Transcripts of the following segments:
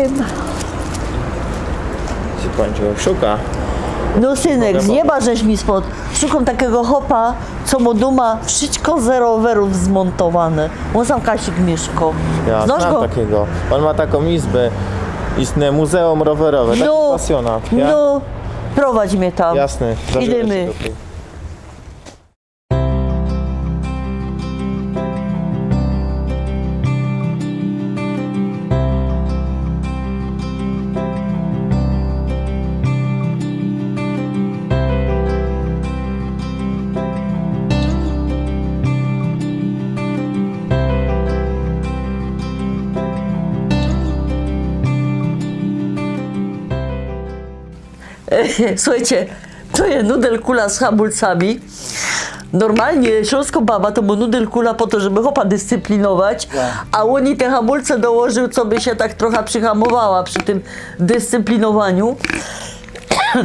wiem. Się kończył. Szuka. No synek, z nieba żeś mi spod. Szukam takiego chopa, co mu duma wszystko z rowerów zmontowane. On sam Kasik mieszko. Ja Znasz znam go? takiego. On ma taką izbę. Istne muzeum rowerowe. Taki pasjonat. Ja? no, prowadź mnie tam. Jasne. zażyłeś Idziemy. się tutaj. Słuchajcie, to jest nudel kula z hamulcami. Normalnie śląsko baba to był nudel kula po to, żeby chopa dyscyplinować, a oni te hamulce dołożył, co by się tak trochę przyhamowała przy tym dyscyplinowaniu.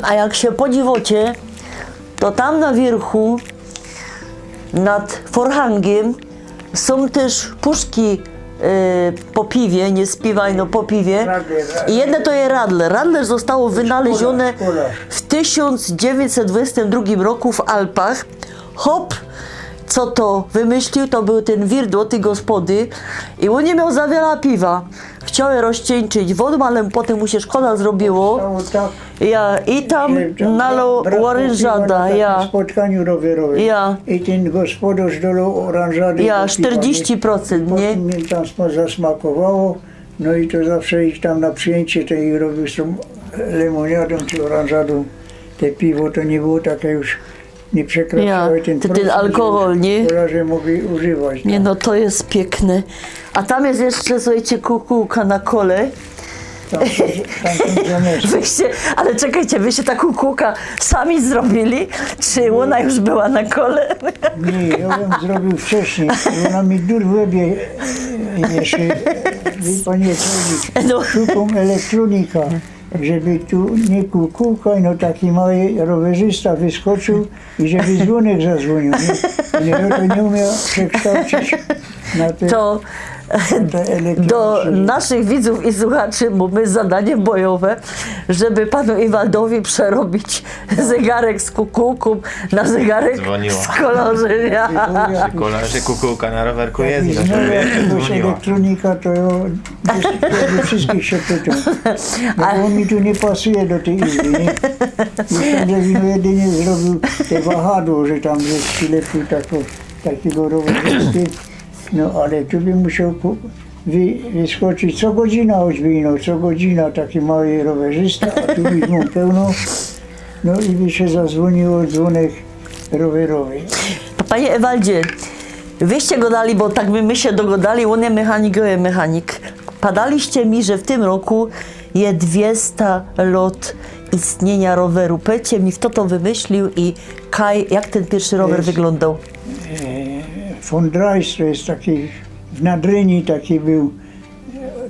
A jak się podziwocie, to tam na wierchu nad forhangiem są też puszki po piwie, nie spiwaj, no po piwie. I jedne to jest Radler. Radler zostało wynalezione w 1922 roku w Alpach. Hop, co to wymyślił, to był ten wir do tej gospody i on nie miał za wiele piwa. Chciał je rozcieńczyć wodą, ale potem mu się szkoda zrobiło. Ja, i tam nalał orężada, na spotkaniu rowerowym. Ja. I ten gospodarz dolał oranżady. Ja, do piwa, 40%, nie? Potem mi tam zasmakowało, no i to zawsze ich tam na przyjęcie tej robił z tą lemoniadą czy oranżadą. Te piwo to nie było takie już, nie przekraczało Ja, ten ten procent, alkohol, że nie? Kolarze mogli używać. Nie no, to jest piękne. A tam jest jeszcze, słuchajcie, kukułka na kole. Tam są zameczki. Wyście, ale czekajcie, wyście ta kukułka sami zrobili? Czy ona już była na kole? Nie, ja bym zrobił wcześniej. Ona mi dur w łebie jeszcze, wie panie co No. szukam elektronika, żeby tu nie kukułka, no taki mały rowerzysta wyskoczył i żeby dzwonek zadzwonił. Nie, to nie umiał przekształcić na te, To te elektroniczne. do naszych widzów i słuchaczy mamy zadanie bojowe, żeby panu Iwaldowi przerobić zegarek z kukułką na zegarek Dzwoniła. z kolorzenia. Że kukułka na rowerku jest i No, dlaczego jeszcze jakiegoś dzwoniła. elektronika, to ja do wszystkich się pytam. No bo on mi tu nie pasuje do tej izby, nie? Myślałem, że wino jedynie zrobił te wahadło, że tam przylepił takiego rowerzysty. No ale tu by musiał wyskoczyć co godzina choćby, no co godzina taki mały rowerzysta, a tu by mu pełno. No i by się zadzwoniło dzwonek rowerowy. Panie Ewaldzie, wyście go dali, bo tak my się dogodali, on jest mechanik, ja jest mechanik. Padaliście mi, że w tym roku jest 200 lat istnienia roweru. Powiedzcie mi, kto to wymyślił i jak ten pierwszy rower wyglądał? Von Dreis to jest taki, w Nadryni taki był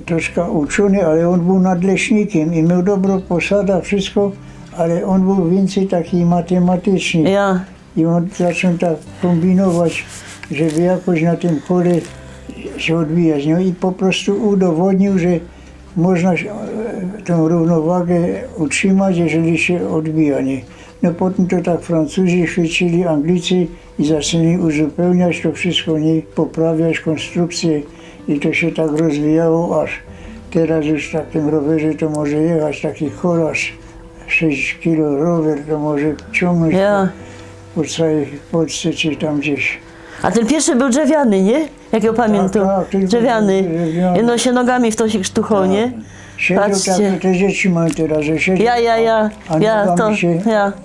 troszkę uczony, ale on był nadleśnikiem i miał dobrą posadę, wszystko, ale on był więcej taki matematyczny. Ja. I on zaczął tak kombinować, żeby jakoś na tym kole się odbijać. No i po prostu udowodnił, że można tą równowagę utrzymać, jeżeli się odbija. Nie? No potem to tak Francuzi chwycili, Anglicy i zaczęli uzupełniać to wszystko, nie poprawiać konstrukcję i to się tak rozwijało, aż teraz już w takim rowerze to może jechać taki kolarz, 6 kg rower to może ciągnąć po całej Polsce czy tam gdzieś. A ten pierwszy był drzewiany, nie? Jak ja pamiętam. Tak, drzewiany. drzewiany. Jedno się nogami w to się sztuchał, nie? Siedział Patrzcie. tak, te dzieci mają teraz, że siedział, a nogami się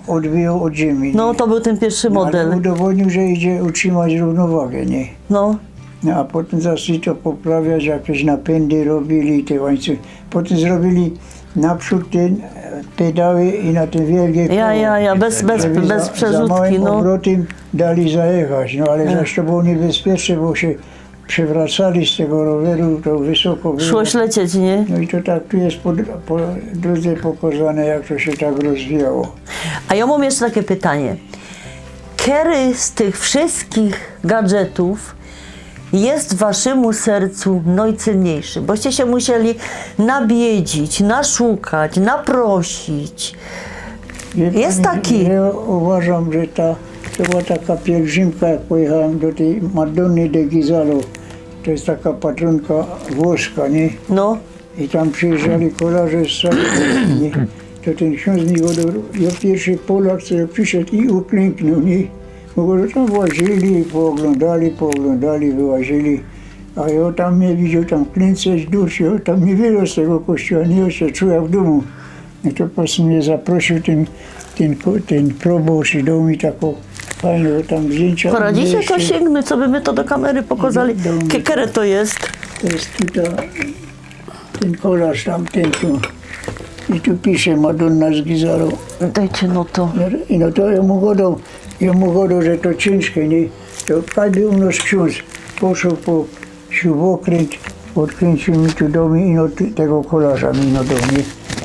odbijał od ziemi. No nie? to był ten pierwszy No, ale model. udowodnił, że idzie utrzymać równowagę, nie? No. No, a potem zaczęli to poprawiać, jakieś napędy robili, te łańcuchy. Potem zrobili naprzód te pedały i na tym wielkie koło. Bez Za przerzutki, małym no. obrotem dali zajechać, no ale zaś to było niebezpieczne, bo się przewracali z tego roweru, to wysoko było. Szło lecieć, nie? No i to tak tu jest po drodze pokazane, jak to się tak rozwijało. A ja mam jeszcze takie pytanie. Który z tych wszystkich gadżetów jest waszemu sercu najcenniejszy? Boście się musieli nabiedzić, naszukać, naprosić. Jest taki. Ja uważam, że to była taka pielgrzymka, jak pojechałem do tej Madonny de Gizalo. To jest taka patronka włoska, nie? No, I tam przyjeżdżali kolarze z całej Polski, nie? To ten ksiądz mi go ja pierwszy Polak, co przyszedł i uklęknął, nie? Bo go tam włazili, pooglądali, wyłazili. A ja tam mnie widział, tam klęcać dusz, ja tam nie wyjął z tego kościoła, nie się czuła w domu. I to po prostu mnie zaprosił ten proboszcz i dał mi taką fajną tam zdjęcia. poradzicie Jeszcze- to sięgnąć, co by my to do kamery pokazali? Kiekerę to jest. To jest tutaj ten kolarz tam, ten tu. I tu pisze Madonna z Gizaro. Dajcie no to. I no to ja mu gadał, że to ciężkie, nie? To każdy u nas ksiądz poszedł po śrubokręt, odkręcił mi tu dom i no tego kolarza mi no dom, nie?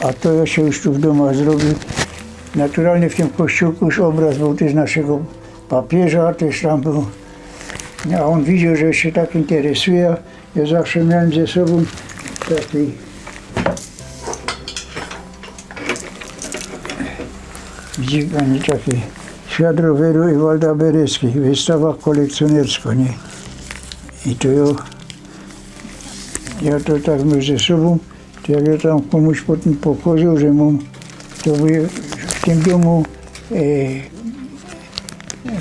A to ja się już tu w domach zrobił. Naturalnie w tym kościółku już obraz był też naszego papieża, też tam był. A on widział, że się tak interesuje. Ja zawsze miałem ze sobą taki widzi pani taki świat roweru Ewalda Bereski, wystawa kolekcjonerska, nie? I to ja to tak miał ze sobą, to jak ja tam komuś potem pokazał, że mam, to by w tym domu,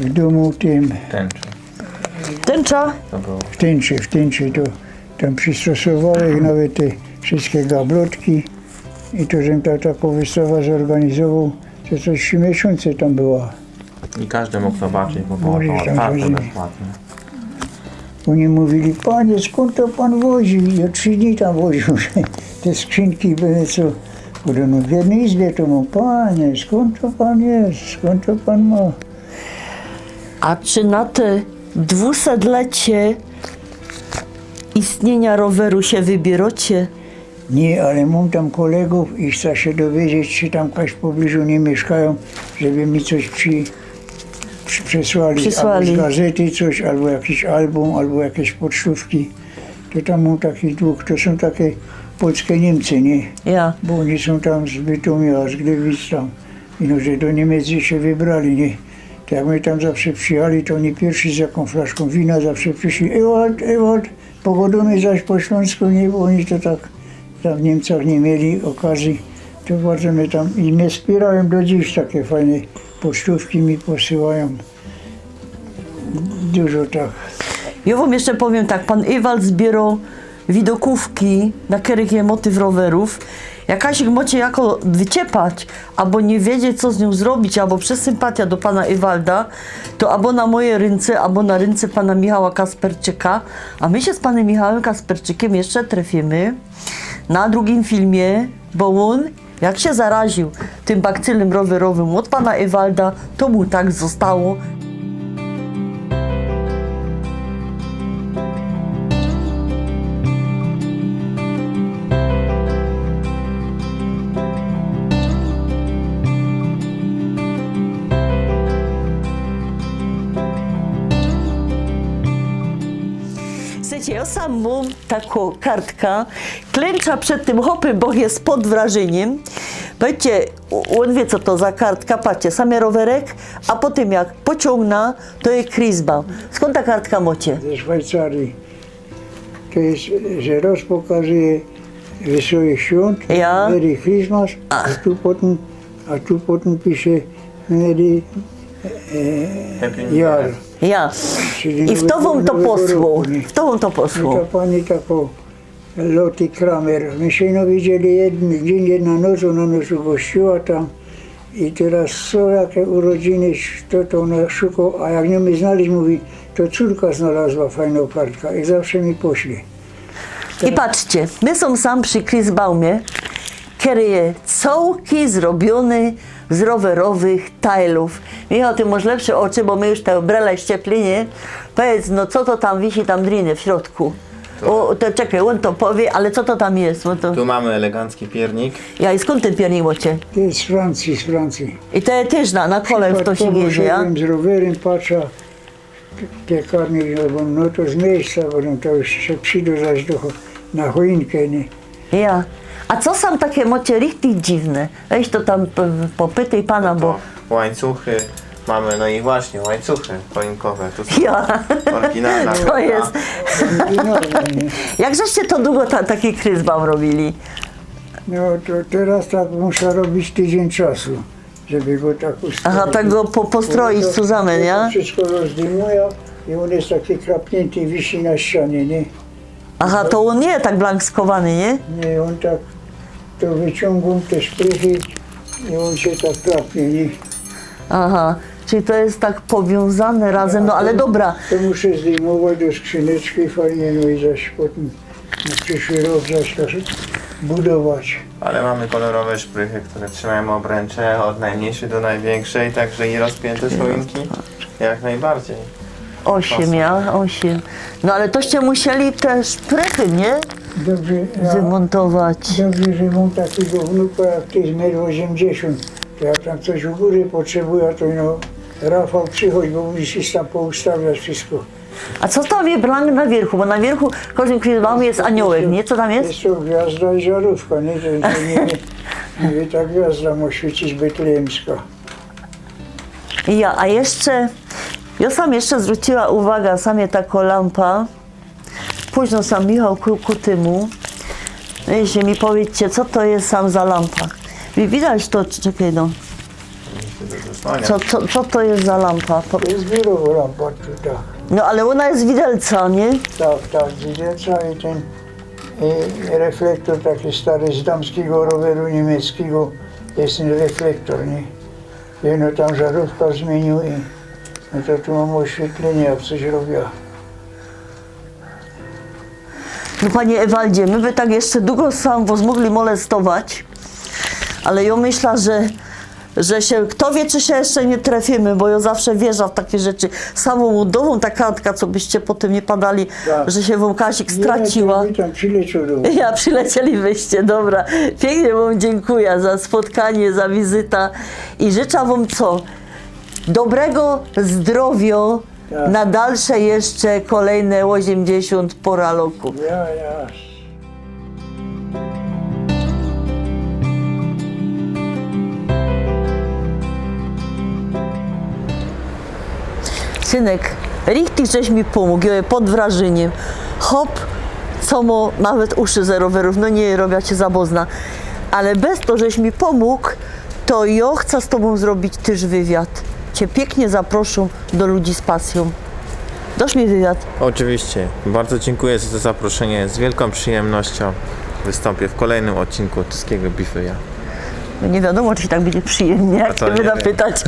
w domu tym, Tęczy. Tęcza? To było. w tęczy to tam przystosowałem nawet te wszystkie gablotki i to, żem taką wystawę zorganizował, to coś 3 miesiące tam była. I każdy mógł zobaczyć, bo było Możesz to tam otwarte chodzić. bezpłatnie. Oni mówili, panie, skąd to pan wozi? Ja 3 dni tam woził, że te skrzynki były co. Mówię, no w jednej izbie to mam, panie, skąd to pan jest, skąd to pan ma? A czy na te 200-lecie istnienia roweru się wybieracie? Nie, ale mam tam kolegów i chcę się dowiedzieć, czy tam ktoś w pobliżu nie mieszkają, żeby mi coś przysłali. Przysłali. Albo z gazety coś, albo jakiś album, albo jakieś pocztówki. To tam mam takich 2, to są takie polskie Niemcy, nie? Ja. Bo oni są tam z Bytomia, z Gliwic tam. I no, że do Niemiec się wybrali, nie? To jak my tam zawsze przyjechali, to oni pierwsi z jaką flaszką wina zawsze przyszli. Ewald, pogodzony zaś po Śląsku, nie? Bo oni to tak tam w Niemcach nie mieli okazji. To bardzo mnie tam i mnie wspierają do dziś, takie fajne pocztówki mi posyłają. Dużo tak. Ja wam jeszcze powiem tak, pan Ewald zbierał widokówki na kerykie motyw rowerów. Jakaś ich mocie jako wyciepać, albo nie wiedzieć, co z nią zrobić, albo przez sympatia do pana Ewalda, to albo na moje ręce, albo na ręce pana Michała Kasperczyka. A my się z panem Michałem Kasperczykiem jeszcze trafimy na drugim filmie, bo on, jak się zaraził tym bakcylem rowerowym od pana Ewalda, to mu tak zostało. Słuchajcie, ja sam mam taką kartkę, klęcza przed tym hopem, bo jest pod wrażeniem. Powiedzcie, on wie, co to za kartka, patrzcie, same rowerek, a potem jak pociągna, to jest Christbaum. Skąd ta kartka macie? Ze Szwajcarii. To jest, że raz pokazuje Wesołych Świąt, Ja. Merry Christmas, a tu potem pisze Merry Jar. Ja. Czyli I w to wam to nowego posłał. roku, nie? W to wam to I posłał. ta pani taką Loty Kramer. Myśmy no widzieli jeden dzień, jedna noc, ona nas ugościła tam. I teraz są jakie urodziny, to ona szukał, a jak nie my znaleźć, mówi, to córka znalazła fajną kartkę i zawsze mi pośle. I patrzcie, my są sam przy Christbaumie, który jest całki zrobiony z rowerowych tajlów. Michał, ty masz lepsze oczy, bo my już te brele ścieplinie. Powiedz, no co to tam wisi, tam driny w środku? O, to czekaj, on to powie, ale co to tam jest? Bo to... Tu mamy elegancki piernik. Ja, i skąd ten piernik macie? To jest z Francji, z Francji. I to też na kole w to się Przypadkowo jedzie, ja? szedłem z rowerem, patrzę, piekarnik, no to z miejsca, bo no to już się przyjdą zaś na choinkę, nie? Ja. A co są takie mocie richtig dziwne? Weź to tam popytaj pana, bo... To łańcuchy mamy, no i właśnie łańcuchy choinkowe. Tu są Ja. oryginalna To kopia. jest... Normalnie. Jak żeście to długo taki kryz wam robili? No to teraz tak muszę robić tydzień czasu, żeby go tak ustawić. Aha, tak go postroić To zusammen, ja? wszystko rozdejmuje i on jest taki krapnięty i wisi na ścianie, nie? Aha, to on nie tak blankskowany, nie? Nie, on tak to wyciągą te szprychy i on się tak krapnie, nie? Aha, czyli to jest tak powiązane razem, no ale dobra. To muszę zdejmować do skrzyneczki fajnie, no i zaś potem na przyszły rok zaś to budować. Ale mamy kolorowe szprychy, które trzymają obręcze od najmniejszej do największej, także i rozpięte choinki jak najbardziej. 8, ja? 8. No ale toście musieli te szprychy, nie? Dobrze, Wymontować. dobrze, że mam takiego wnuka jak ty z 1,80 m. To jak tam coś u góry potrzebuje, to no Rafał przychodź, bo musisz tam poustawiać wszystko. A co tam jest blank na wierchu? Bo na wierchu każdym kryzmału jest aniołek, nie? Co tam jest? Jest to gwiazda i żarówka, nie? Nie ta gwiazda ma świecić betlejemska. Ja, a jeszcze, ja sam jeszcze zwróciła uwagę, samie taka lampa. Późno sam Michał ku temu. Jeśli mi powiedzcie, co to jest sam za lampa? Widać to, czekaj no. Co to jest za lampa? To jest biurowa lampa tutaj. No ale ona jest widelca, nie? Tak, widelca i ten reflektor taki stary z damskiego roweru niemieckiego. Jest ten reflektor, nie? I no tam żarówka zmienił i no to tu mam oświetlenie, jak coś robiła. No panie Ewaldzie, my by tak jeszcze długo sam was mogli molestować, ale ja myślę, że się, kto wie, czy się jeszcze nie trafimy, bo ja zawsze wierzę w takie rzeczy. Samą udową ta kartka, co byście potem nie padali, Tak. że się wam Kasik straciła. Nie, tam przyleciał do mnie. Ja przylecielibyście, dobra. Pięknie wam dziękuję za spotkanie, za wizytę i życzę wam co? Dobrego zdrowia Tak. na dalsze jeszcze kolejne 80 pora roku. Ja. Synek, richtig żeś mi pomógł, ja pod wrażeniem. Hop, co mo, nawet uszy ze rowerów, no nie robię cię zabozna. Ale bez to, żeś mi pomógł, to ja chcę z tobą zrobić też wywiad. Cię pięknie zaproszę do ludzi z pasją. Dasz mi wywiad? Oczywiście. Bardzo dziękuję za to zaproszenie. Z wielką przyjemnością wystąpię w kolejnym odcinku Czeskiego Bifeja. No nie wiadomo, czy tak będzie przyjemnie, jak to cię nie będę wiem. pytać.